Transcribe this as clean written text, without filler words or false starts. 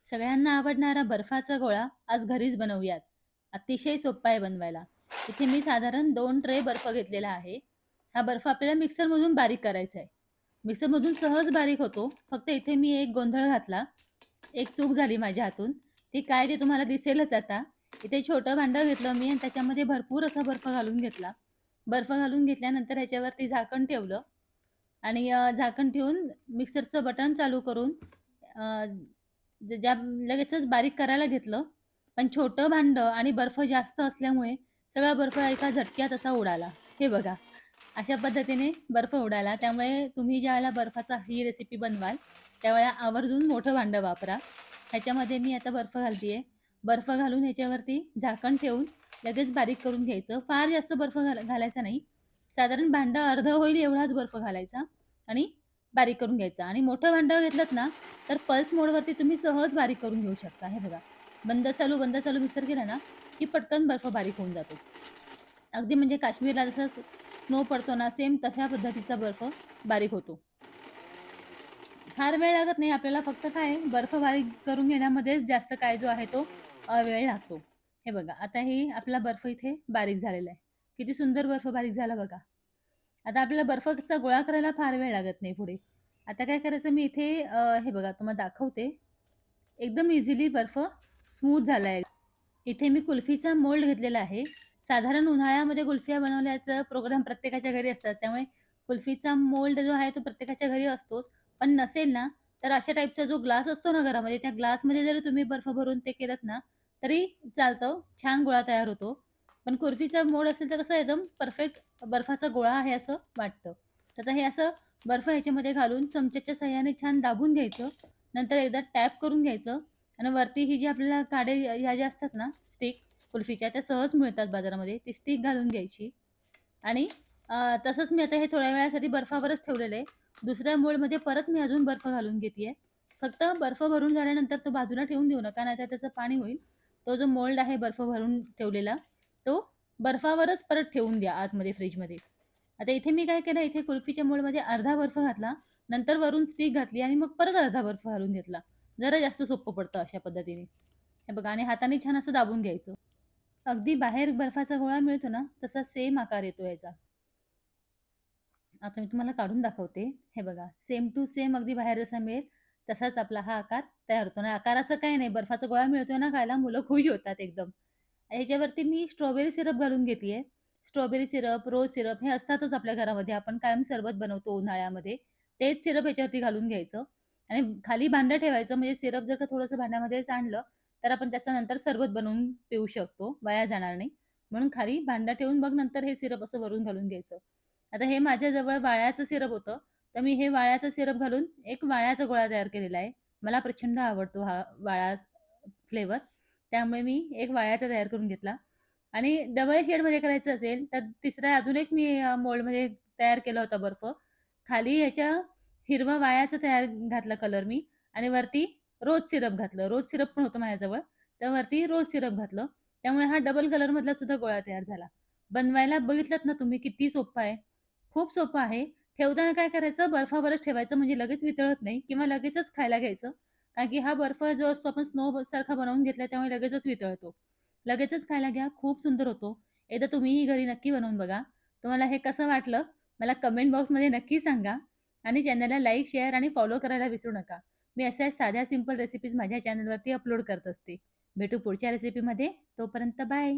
सगळ्यांना आवडणारा बर्फाचा गोळा आज घरीच बनवूयात. अतिशय सोपा आहे बनवायला. इथे मी साधारण 2 ट्रे बर्फ घेतलेला आहे. हा बर्फ आपल्याला मिक्सरमधून बारीक करायचा आहे. मिक्सरमधून सहज बारीक होतो. फक्त इथे मी एक गोंधळ घातला. एक चूक झाली माझ्या हातून. ती काय ते तुम्हाला दिसेलच आता. इथे छोटं भांडं घेतलं मी आणि त्याच्यामध्ये भरपूर असा बर्फ घालून घेतला. बर्फ घालून घेतल्यानंतर ह्याच्यावरती झाकण ठेवलं आणि झाकण ठेवून मिक्सरचं बटन चालू करून अ, ज्या लगेचच बारीक करायला घेतलं. पण छोटं भांडं आणि बर्फ जास्त असल्यामुळे सगळा बर्फ एका झटक्यात असा उडाला. हे बघा, अशा पद्धतीने बर्फ उडाला. त्यामुळे तुम्ही ज्यावेळेला बर्फाचा ही रेसिपी बनवाल, त्यावेळेला आवर्जून मोठं भांडं वापरा. ह्याच्यामध्ये मी आता बर्फ घालतीये. बर्फ घालून ह्याच्यावरती झाकण ठेवून लगेच बारीक करून घ्यायचं. फार जास्त बर्फ घालायचा नाही. साधारण भांडं अर्धं होईल एवढाच बर्फ घालायचा आणि बारीक करून घ्यायचा आणि मोठं भांडं घेतलत ना, तर पल्स मोडवरती तुम्ही सहज बारीक करून घेऊ शकता. हे बघा, बंद चालू मिक्सर केला ना, की पटकन बर्फ बारीक होऊन जातो. अगदी म्हणजे काश्मीरला जसा स्नो पडतो ना, सेम तशा पद्धतीचा बर्फ बारीक होतो. फार वेळ लागत नाही आपल्याला, फक्त काय आहे, बर्फ बारीक करून घेण्यामध्येच जास्त काय जो आहे तो वेळ लागतो. हे बघा, आता हे आपला बर्फ इथे बारीक झालेला आहे. किती सुंदर बर्फ बारीक झाला बघा. आता आपल्याला बर्फाचा गोळा करायला फार वेळ लागत नाही पुढे. आता काय करायचं, मी इथे हे बघा तुम्हाला दाखवते. एकदम इझिली बर्फ स्मूथ झालाय. इथे मी कुल्फीचा मोल्ड घेतलेला आहे. साधारण उन्हाळ्यामध्ये कुल्फिया बनवल्याचा प्रोग्राम प्रत्येकाच्या घरी असतात. त्यामुळे कुल्फीचा मोल्ड जो आहे तो प्रत्येकाच्या घरी असतोच. पण नसेल ना, तर अशा टाईपचा जो ग्लास असतो ना घरामध्ये, त्या ग्लासमध्ये जरी तुम्ही बर्फ भरून ते केलत ना, तरी चालतं. छान गोळा तयार होतो. पण कुल्फीचा मोल्ड असेल तर कसं एकदम परफेक्ट बर्फाचा गोळा आहे असं वाटतं. तर आता हे असं बर्फ ह्याच्यामध्ये घालून चमच्याच्या साहाय्याने छान दाबून घ्यायचं. नंतर एकदा टॅप करून घ्यायचं आणि वरती ही जी आपल्याला काडे ह्या ज्या असतात ना स्टिक कुल्फीच्या, त्या सहज मिळतात बाजारामध्ये. ती स्टिक घालून घ्यायची आणि तसंच मी आता हे थोड्या वेळासाठी बर्फावरच ठेवलेलं आहे. दुसऱ्या मोल्डमध्ये परत मी अजून बर्फ घालून घेतेय. फक्त बर्फ भरून झाल्यानंतर तो बाजूला ठेवून देऊ नका, नाहीतर त्याचं पाणी होईल. तो जो मोल्ड आहे बर्फ भरून ठेवलेला, तो बर्फावरच परत ठेवून द्या आतमध्ये फ्रिजमध्ये. आता इथे मी काय केलं, इथे कुल्फीच्या मोल्डमध्ये अर्धा बर्फ घातला, नंतर वरून स्टिक घातली आणि मग परत अर्धा बर्फ घालून घेतला. जरा जास्त सोपं पडतं अशा पद्धतीने. हे बघा आणि हाताने छान असं दाबून घ्यायचं. अगदी बाहेर बर्फाचा गोळा मिळतो ना, तसा सेम आकार येतो याचा. आता मी तुम्हाला काढून दाखवते. हे बघा, सेम टू सेम अगदी बाहेर जसा मिळेल, तसाच आपला हा आकार तयार होतो आणि आकाराचं काही नाही, बर्फाचा गोळा मिळतोय ना खायला, मुलं खुश होतात एकदम. ह्याच्यावरती मी स्ट्रॉबेरी सिरप घालून घेतलीये. स्ट्रॉबेरी सिरप, रोज सिरप हे असतातच आपल्या घरामध्ये. आपण कायम सरबत बनवतो उन्हाळ्यामध्ये. तेच सिरप ह्याच्यावरती घालून घ्यायचं आणि खाली भांडं ठेवायचं. म्हणजे सिरप जर का थोडंसं भांड्यामध्ये सांडलं, तर आपण त्याचं नंतर सरबत बनवून पिऊ शकतो. वाया जाणार नाही. म्हणून खाली भांडं ठेवून मग नंतर हे सिरप असं वरून घालून घ्यायचं. आता हे माझ्याजवळ वाळ्याचं सिरप होतं, तर मी हे वाळ्याचं सिरप घालून एक वाळ्याचा गोळा तयार केलेला आहे. मला प्रचंड आवडतो हा वाळा फ्लेवर. त्यामुळे मी एक वाळ्याचा तयार करून घेतला आणि डबल शेडमध्ये करायचं असेल, तर तिसरा अजून एक मी मोल्डमध्ये तयार केला होता बर्फ. खाली ह्याच्या हिरवा वाळ्याचा तयार घातला कलर मी आणि वरती रोज सिरप घातलं. रोज सिरप पण होतं माझ्याजवळ. तर वरती रोज सिरप घातलं. त्यामुळे हा डबल कलरमधला सुद्धा गोळा तयार झाला. बनवायला बघितलत ना तुम्ही किती सोप्पं आहे. खूप सोपं आहे. ठेवताना काय करायचं, बर्फावरच ठेवायचं म्हणजे लगेच वितळत नाही किंवा लगेचच खायला घ्यायचं. कारण की हा बर्फ जो असतो आपण स्नो सारखा बनवून घेतला त्यामुळे लगेचच वितळतो. लगेचच खायला घ्या. खूप सुंदर होतो. एकदा तुम्हीही घरी नक्की बनवून बघा. तुम्हाला हे कसं वाटलं मला कमेंट बॉक्समध्ये नक्की सांगा आणि चॅनलला लाईक, शेअर आणि फॉलो करायला विसरू नका. मी अशा साध्या सिंपल रेसिपीज माझ्या चॅनलवरती अपलोड करत असते. भेटू पुढच्या रेसिपीमध्ये. तोपर्यंत बाय.